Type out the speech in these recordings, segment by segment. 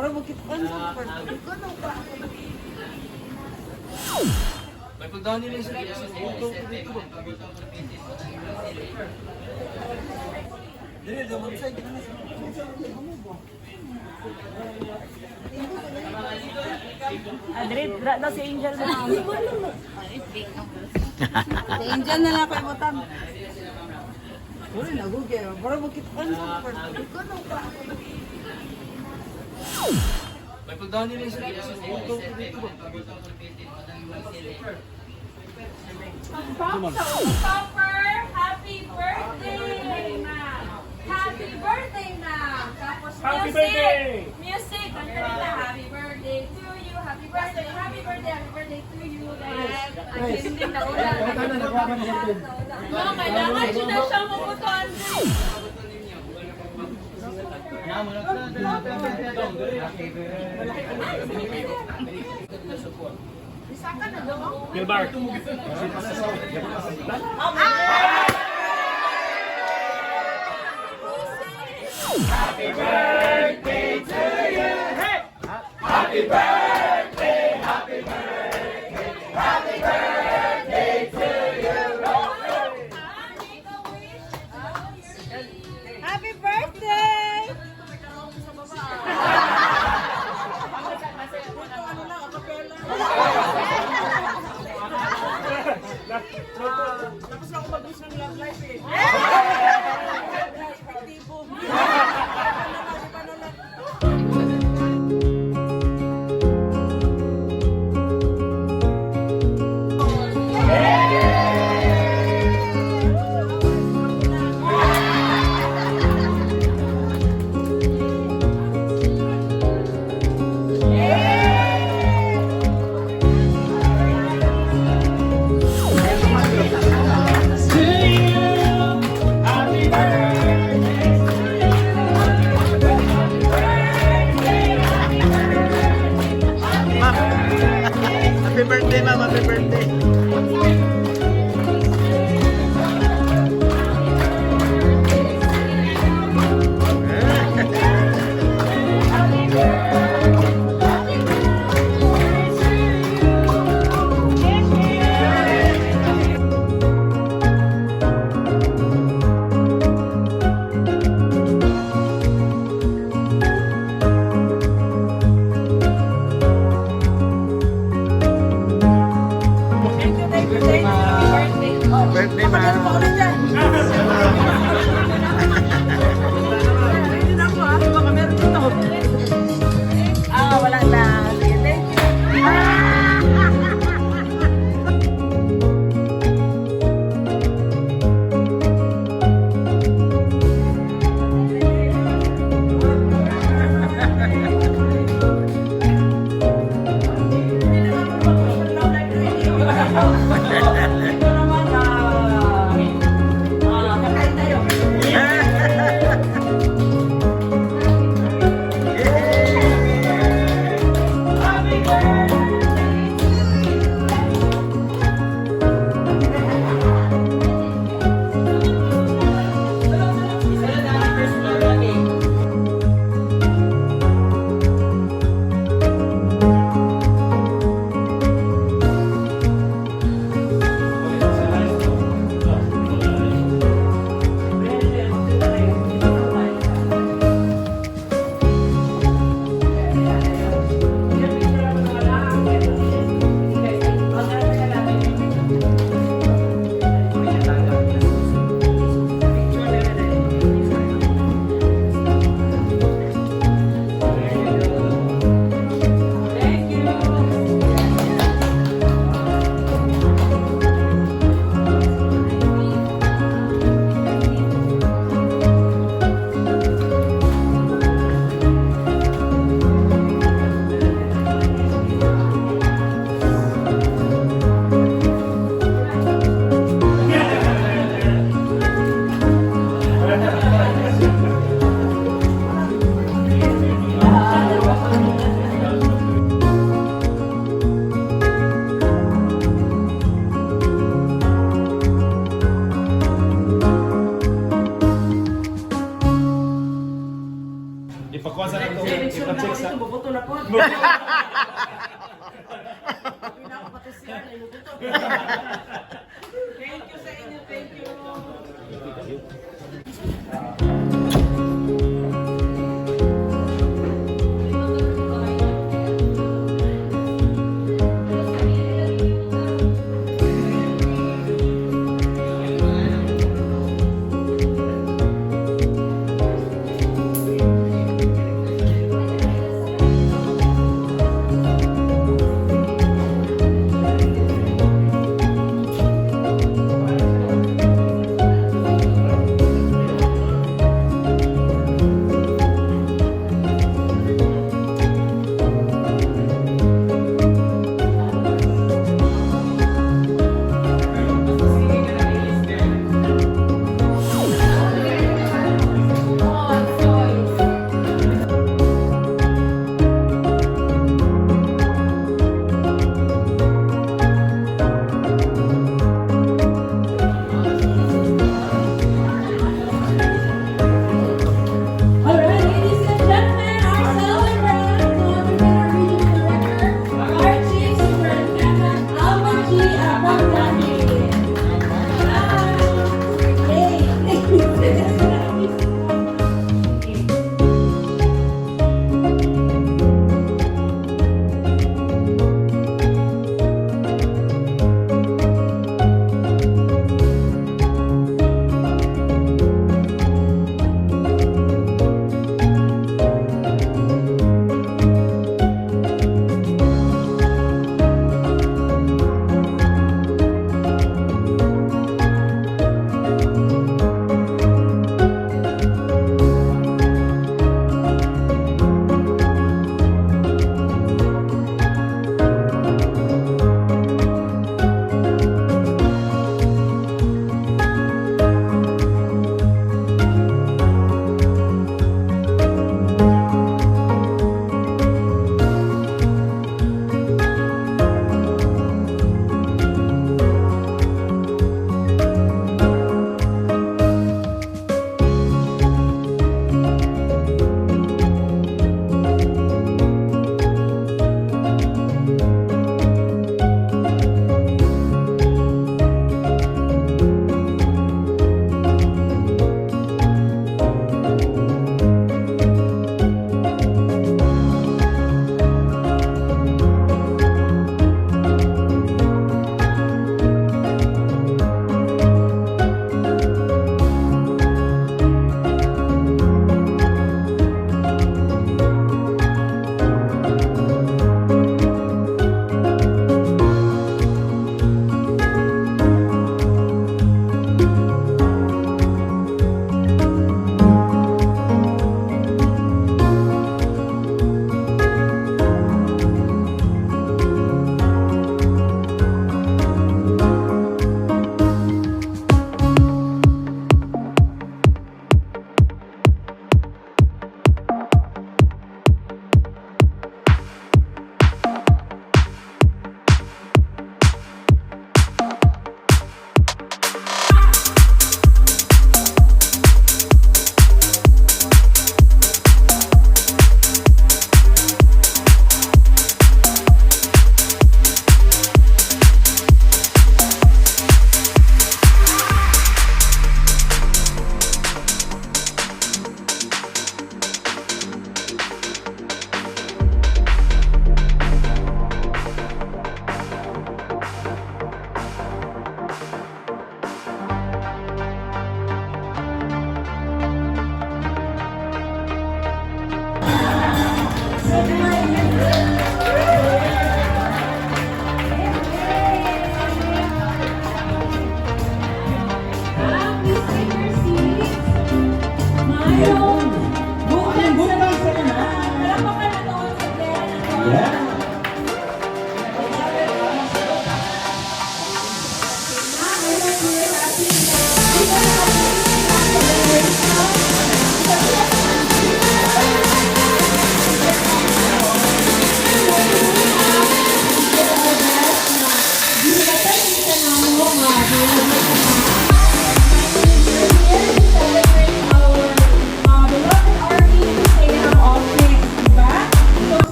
Para magkitaan sa May pagdaan nila sila kasi photo dito ba? Dili, daman sa'yo, gina na Adrit, na si Angel na. Si Angel na lang kayo butang. Wala na, Google. Para magkitaan sa May pagdaan nila sila kasi photo dito ba? Popper, happy birthday, ma'am. Happy birthday, ma'am. Tapos Happy music. birthday! Music. Kanta nila, happy birthday to you. Happy birthday, happy birthday, happy birthday to you. And ang hindi na ulan. No, kailangan siya na siya mabutuan. Isa ka na doon? Gilbert. Happy birthday to you. Happy birthday! Happy birthday to you. Happy birthday! Tapos ako mag-wish ng love life eh. Aktibo. Ipacheck sa... Bubuto na po. Pinakapati siya na yung buto. Thank you sa inyo, thank you.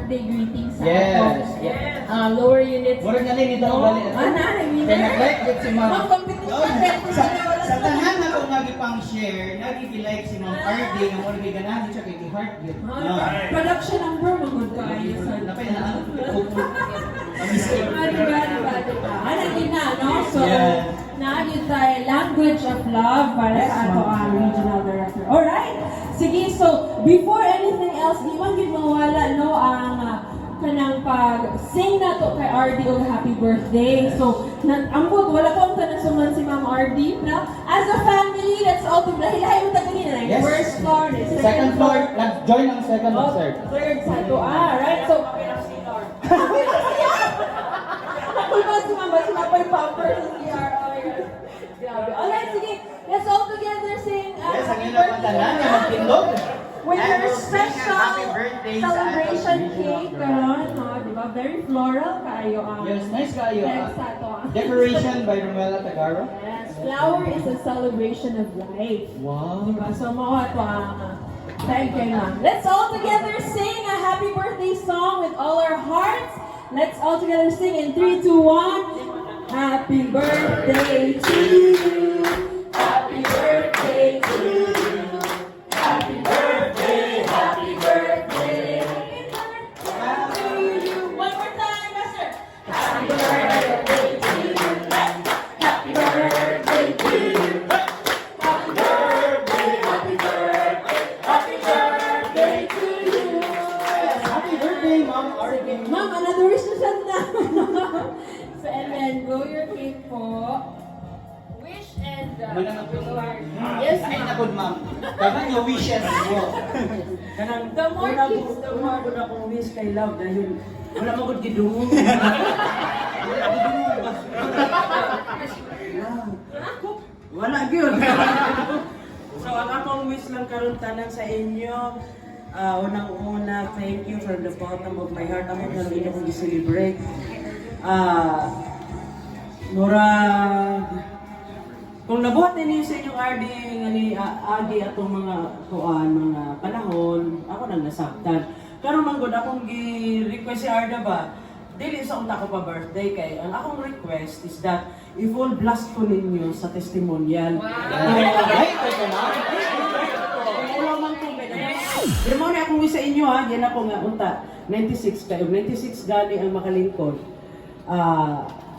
birthday greetings sa Yes. lower units. Mura nga rin ito ang bali. Kaya nag-like it si Ma'am. Sa tanan na kung nagipang share, nagipilike si Ma'am RD nga mura may ganahan siya kay heart yun. Production number, magod kayo. Napay na ano? Diba? No? So, Yeah. naagin tayo language of love para sa ato ang regional director. Alright? Sige, so, before anything else, di man yun mawala, no, ang kanang pag-sing na to kay RD og happy birthday. So, ambot, wala ko ang tanasuman si Ma'am RD, na as a family, let's all to lahi-lahi mo tagalin na. Yes. First floor, Second floor, join ang second Oh, sir. third sa to. Right? So, Ako ba si Mama, si Mama yung pamper sa CR. Grabe. Alright, sige. Let's all together sing Yes, ang happy iyong napantanan na magtindog. with And your we'll sing special happy birthday sa celebration atong cake. regional Karon, no? Diba? Very floral kayo ang Yes, nice kayo. text sa to. Decoration by Romuela Tagaro. Yes, flower is a celebration of life. Wow. Diba? So, mga ito ang thank you, ma'am. Let's all together sing a happy birthday song with all our hearts. Let's all together sing in 3, 2, 1. Happy birthday to you. Happy birthday to you. Happy birthday, happy birthday. Happy birthday to you. One more time, Master. Happy birthday to you. Happy birthday to you. Happy birthday, happy birthday, happy birthday to you. Happy birthday, Ma'am RD. Ma'am, another wish na siya na. So, and then, grow your cake po. Wish and reward. Yes, Ay, ma'am. nakod, Ma'am. Dapat yung wishes mo. Kanang The more kids, the more. una akong wish kay love dahil wala mo gud gidungo. Wala gyud. So ang akong wish lang karon tanan sa inyo, unang-una, thank you from the bottom of my heart. Ako na inyo kong i-celebrate. Murag kung nabuhat ninyo sa inyong RD nga ni Adi atong mga kuan mga panahon, ako nang nasabtan. Karon man gud akong gi-request si Arda ba, dili sa unta ko pa birthday kay ang akong request is that i-full blast ko ninyo sa testimonial. Ay, ito na. Wala man ko pero mo na akong wish sa inyo ha, yan ako nga unta 96 kayo. 96 gani ang makalingkod.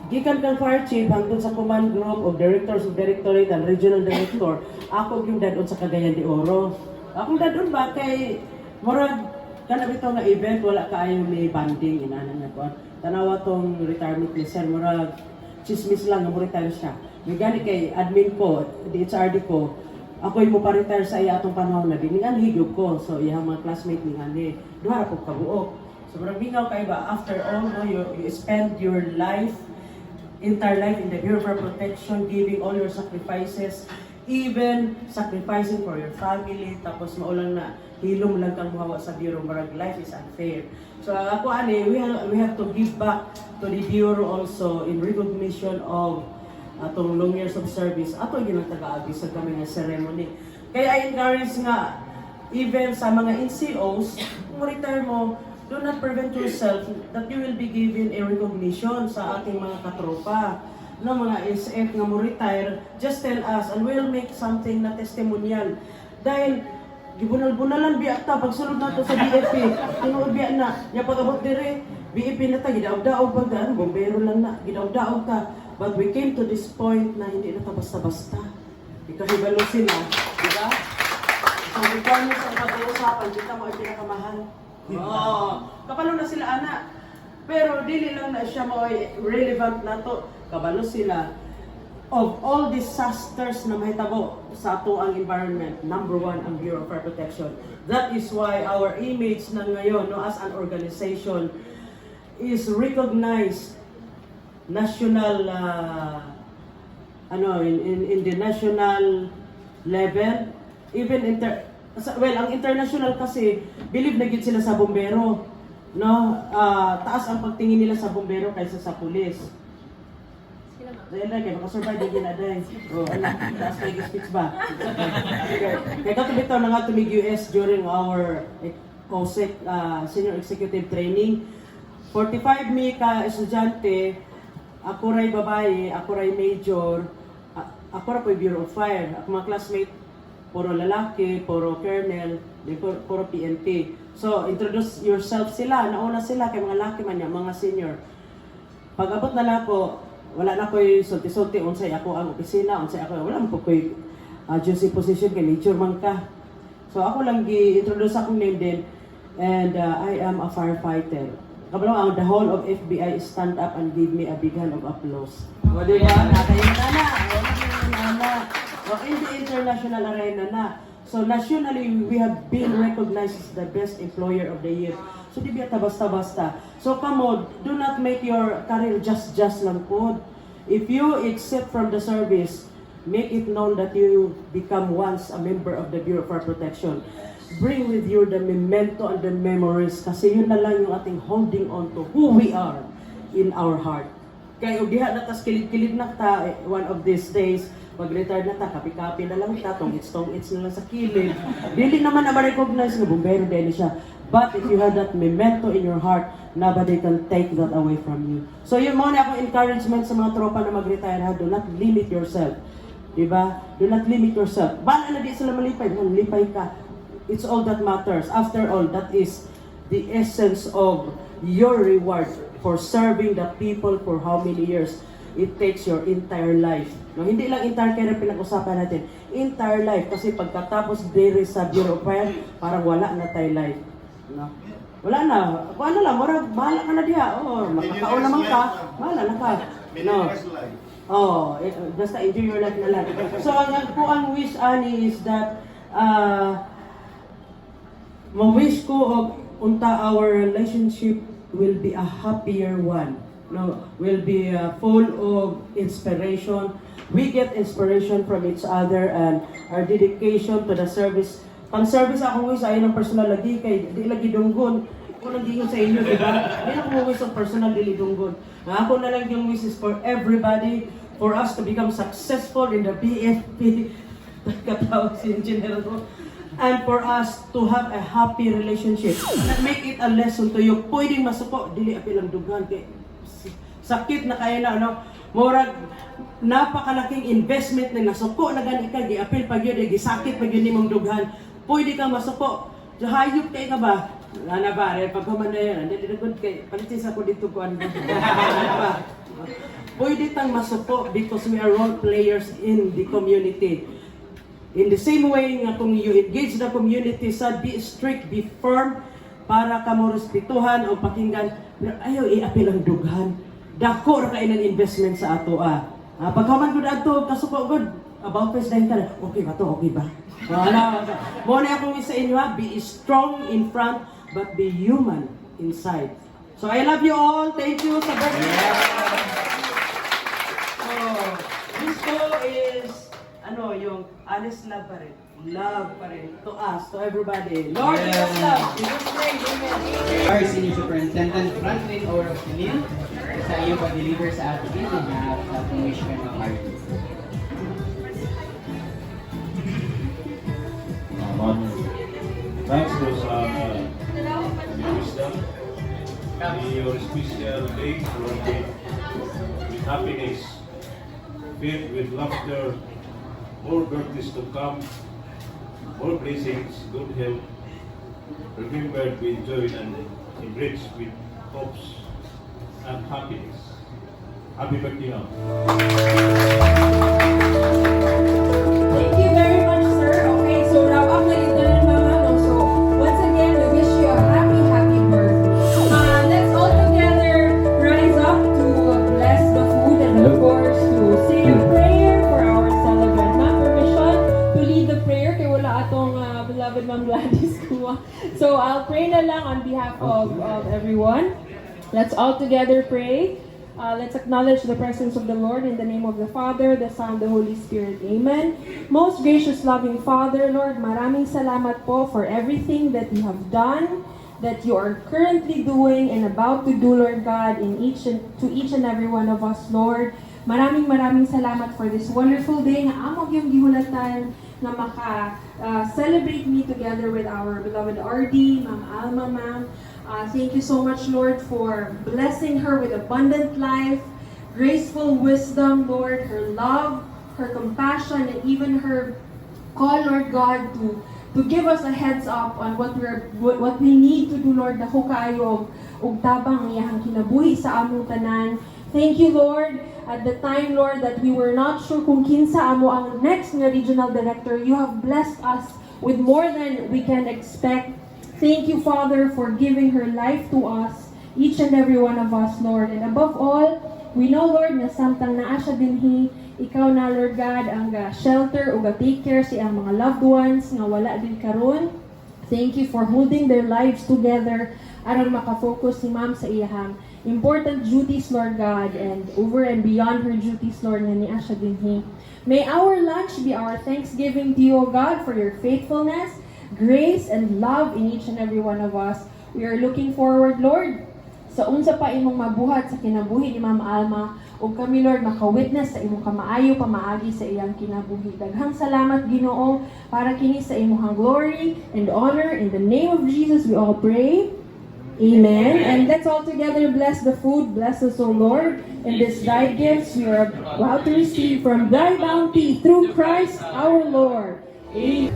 Gikan kang fire chief hangtod sa command group of directors of directorate and regional director, ako yung dadon sa Cagayan de Oro. Akong dadon ba kay murag kana bitaw nga event wala kaayo ni banding inanan nga ko. Tanawa tong retirement ni Sir murag chismis lang nga mo retire siya. Gani kay admin ko, DHRD ko, ako yung mo pa-retire sa iya atong panahon na diningan higog ko. So iyang mga classmate ni ngani, duha ra ko kabuok. So murag mingaw kay ba after all no, you spend your life entire life in the Bureau for Protection, giving all your sacrifices, even sacrificing for your family, tapos maulang na hilom lang kang muhawa sa Bureau, marag life is unfair. So ako ani, we have to give back to the Bureau also in recognition of atong long years of service. Ato yung taga-agi sa kami nga ceremony. Kaya I encourage nga, even sa mga NCOs, kung retire mo, do not prevent yourself that you will be given a recognition sa ating mga katropa. No, mga SF nga mo retire, just tell us and we'll make something na testimonial. Dahil, gibunal-bunalan biya ta, pagsulod na to sa BFP, tinuod biya na, niya pag-abot dire, BFP na ta, gidaog-daog pag ta, bombero lang na, gidaog-daog ta. But we came to this point na hindi na ta basta-basta. Ikahibalo sila, di ba? So, requirements ang pag-uusapan, kita mo ay pinakamahal. Kapalo na sila anak. Pero dili lang na siya mo relevant na to. Kabalo sila of all disasters na mahitabo sa ato ang environment. Number 1 ang Bureau of Fire Protection. That is why our image na ngayon no, as an organization is recognized national in the national level, even ang international kasi believe na gid sila sa bombero, no? Taas ang pagtingin nila sa bombero kaysa sa pulis. Dahil na kay makasurvive din na day. Taas kay speech ba? Kaya kato bitaw na nga tumig US during our COSEC, Senior Executive Training. 45 mi ka estudyante, ako ray babae, ako ray major, ako ray po Bureau of Fire. Ako mga classmate, puro lalaki, puro colonel, puro PNP. So, introduce yourself sila. Nauna sila kay mga laki man niya, mga senior. Pag abot na nako, wala na ko'y sulti-sulti, unsay ako ang opisina, unsay ako, wala mo ko'y juicy position kay major man ka. So, ako lang gi-introduce akong name din, and I am a firefighter. Kabalo ang the whole of FBI stand up and give me a big hand of applause. O diba? Nakayin na. O in the international arena na. So nationally, we have been recognized as the best employer of the year. So di biyata basta-basta. So come on, do not make your career just lang po. If you accept from the service, make it known that you become once a member of the Bureau of Fire Protection. Bring with you the memento and the memories kasi yun na lang yung ating holding on to who we are in our heart. Kaya diha na tas kilid-kilid na ta one of these days, pag-retire na ta, kapi-kapi na lang ta, tong-its na lang sa kilid. Dili naman na ma-recognize nga bumbero din siya. But if you have that memento in your heart, nobody can take that away from you. So yun muna akong encouragement sa mga tropa na mag-retire ha, do not limit yourself. Diba? Do not limit yourself. Bala na di sila malipay, malipay ka. It's all that matters. After all, that is the essence of your reward for serving the people for how many years. It takes your entire life. No, hindi lang entire career pinag-usapan natin. Entire life. Kasi pagkatapos diri sa Bureau of Fire, parang wala na tayo life. No? Wala na. Ano lang, bahala ka na diha. Oh, makakaon naman ka. Bahala na ka. No. Oh, basta enjoy your life na lang. So, ang wish, Ani, is that ma-wish ko og unta our relationship will be a happier one. No, will be full of inspiration. We get inspiration from each other and our dedication to the service. Pang-service akong wish ayon ng personal lagi kay di lagi dunggon. Ako lang gingon sa inyo, di ba? Di na ko wish ng personal dili dunggon. Ako na lang yung wish is for everybody, for us to become successful in the BFP, katawag si Engineer ko. And for us to have a happy relationship. And make it a lesson to you. Pwedeng masuko, dili apilang dughan kay sakit na kayo na ano. Murag napakalaking investment na nasuko na gani ka giapil pag yun, gisakit pag yun nimong dughan. Pwede kang masuko. Hayop kay ka ba? Ana ba, pagkaman na yan, hindi good kay palitis ako dito ko ano. Pwede tang masuko because we are role players in the community. In the same way nga kung you engage the community sa be strict, be firm, para ka mo respetuhan o pakinggan, pero ayaw i-apil ang dughan. Dako ra kay ng investment sa ato pagkaman gud adto kasuko gud about face dahil ka okay ba to, okay ba? Wala. Mo na akong isa inyo be strong in front but be human inside. So I love you all. Thank you sa birthday. So this show is yung honest love pa rin. Love pa rin. To us, to everybody. Lord, give us love. In Jesus' name, amen. Our Senior Superintendent Franklin Oro Filin sa iyo pag-deliver sa ating na wish ka ng party. Thanks to wisdom. Your special day with happiness, filled with laughter, more birthdays to come, more blessings, good health. Remember to enjoy and enrich with hopes and happiness. Happy birthday now. Thank you very much, sir. Okay, so wrap up na dito ng mga so once again, we wish you a happy birthday. Let's all together rise up to bless the food and of course to say a prayer for our celebrant. Ma'am, permission to lead the prayer kay wala atong beloved Ma'am Gladys Kuwa. So I'll pray na lang on behalf of everyone. Let's all together pray. Let's acknowledge the presence of the Lord in the name of the Father, the Son, the Holy Spirit. Amen. Most gracious, loving Father, Lord, maraming salamat po for everything that you have done, that you are currently doing and about to do, Lord God, to each and every one of us, Lord. Maraming salamat for this wonderful day na amog yung gihulatan na maka-celebrate me together with our beloved RD, Ma'am Alma, ma'am. Thank you so much, Lord, for blessing her with abundant life, graceful wisdom, Lord, her love, her compassion, and even her call, Lord God, to give us a heads up on what we need to do, Lord, dako kaayo og tabang iyang kinabuhi sa among tanan. Thank you, Lord. At the time, Lord, that we were not sure kung kinsa amo ang next nga regional director, you have blessed us with more than we can expect. Thank you, Father, for giving her life to us, each and every one of us, Lord. And above all, we know, Lord, na samtang naa siya dinhi, ikaw na, Lord God, ang shelter o take care sa iyang mga loved ones nga wala din karon. Thank you for holding their lives together aron makafocus si Ma'am sa iyang important duties, Lord God, and over and beyond her duties, Lord, na niya siya dinhi. May our lunch be our thanksgiving to you, O God, for your faithfulness, grace, and love in each and every one of us. We are looking forward, Lord, sa unsa pa imong mabuhat sa kinabuhi ni Ma'am Alma, ug kami, Lord, maka-witness sa imong kamaayo pamaagi sa iyang kinabuhi. Daghang salamat, Ginoo, para kini sa imong glory and honor. In the name of Jesus, we all pray. Amen. And let's all together bless the food. Bless us, O Lord, in this thy gifts we are about to receive from thy bounty through Christ our Lord. Amen.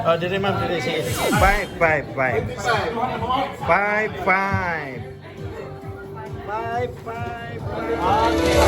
Oh, diri ma'am, diri sige. 555. 55. 555.